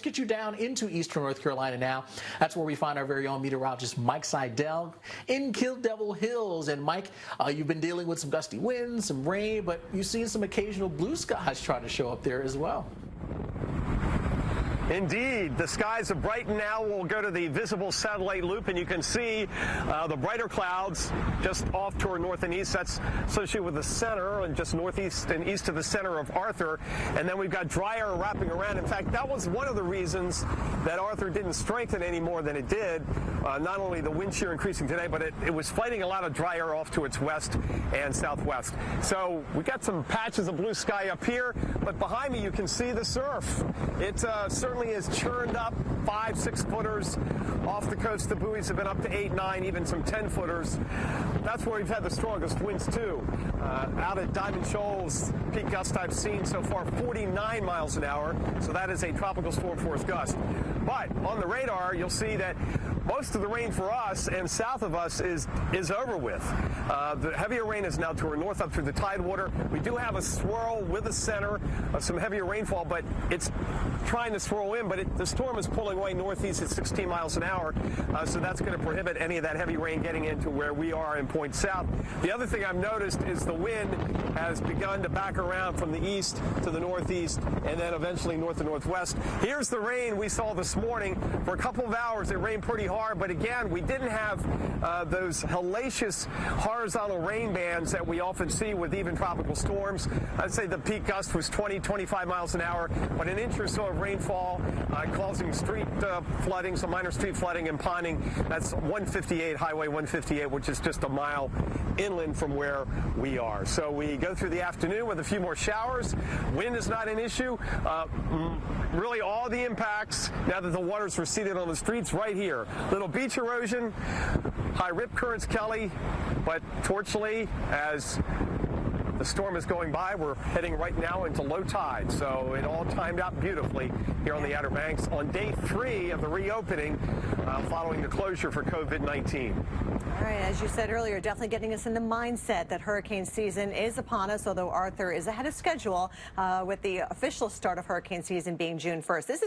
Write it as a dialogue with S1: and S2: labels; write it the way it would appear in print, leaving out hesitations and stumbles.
S1: get you down into eastern North Carolina now. That's where we find our very own meteorologist Mike Seidel in Kill Devil Hills. And Mike, you've been dealing with some gusty winds, some rain, but you've seen some occasional blue skies trying to show up there as well.
S2: Indeed, the skies have brightened now. We'll go to the visible satellite loop, and you can see the brighter clouds just off toward north and east. That's associated with the center and just northeast and east of the center of Arthur. And then we've got dry air wrapping around. In fact, that was one of the reasons that Arthur didn't strengthen any more than it did. Not only the wind shear increasing today, but it was fighting a lot of dry air off to its west and southwest. So we got some patches of blue sky up here, but behind me you can see the surf. It certainly is churned up 5-6 footers off the coast. The buoys have been up to 8-9, even some 10 footers. That's where we've had the strongest winds too. Out at Diamond Shoals, peak gust I've seen so far 49 miles an hour. So that is a tropical storm force gust. But on the radar, you'll see that most of the rain for us and south of us is over with. The heavier rain is now to our north up through the tidewater. We do have a swirl with the center of some heavier rainfall, but it's trying to swirl in, but the storm is pulling away northeast at 16 miles an hour, so that's going to prohibit any of that heavy rain getting into where we are in Point South. The other thing I've noticed is the wind has begun to back around from the east to the northeast and then eventually north to northwest. Here's the rain we saw this morning. For a couple of hours, it rained pretty hard, but again, we didn't have those hellacious horizontal rain bands that we often see with even tropical storms. I'd say the peak gust was 20-25 miles an hour, but an inch or so of rainfall causing street flooding, some minor street flooding and ponding. That's 158, Highway 158, which is just a mile inland from where we are. So we go through the afternoon with a few more showers. Wind is not an issue. Really all the impacts, now that the water's receded on the streets, right here. Little beach erosion, high rip currents, Kelly, but fortunately, as the storm is going by, we're heading right now into low tide, so it all timed out beautifully here on the Outer Banks on day 3 of the reopening following the closure for COVID-19.
S3: All right, as you said earlier, definitely getting us in the mindset that hurricane season is upon us, although Arthur is ahead of schedule with the official start of hurricane season being June 1st. This is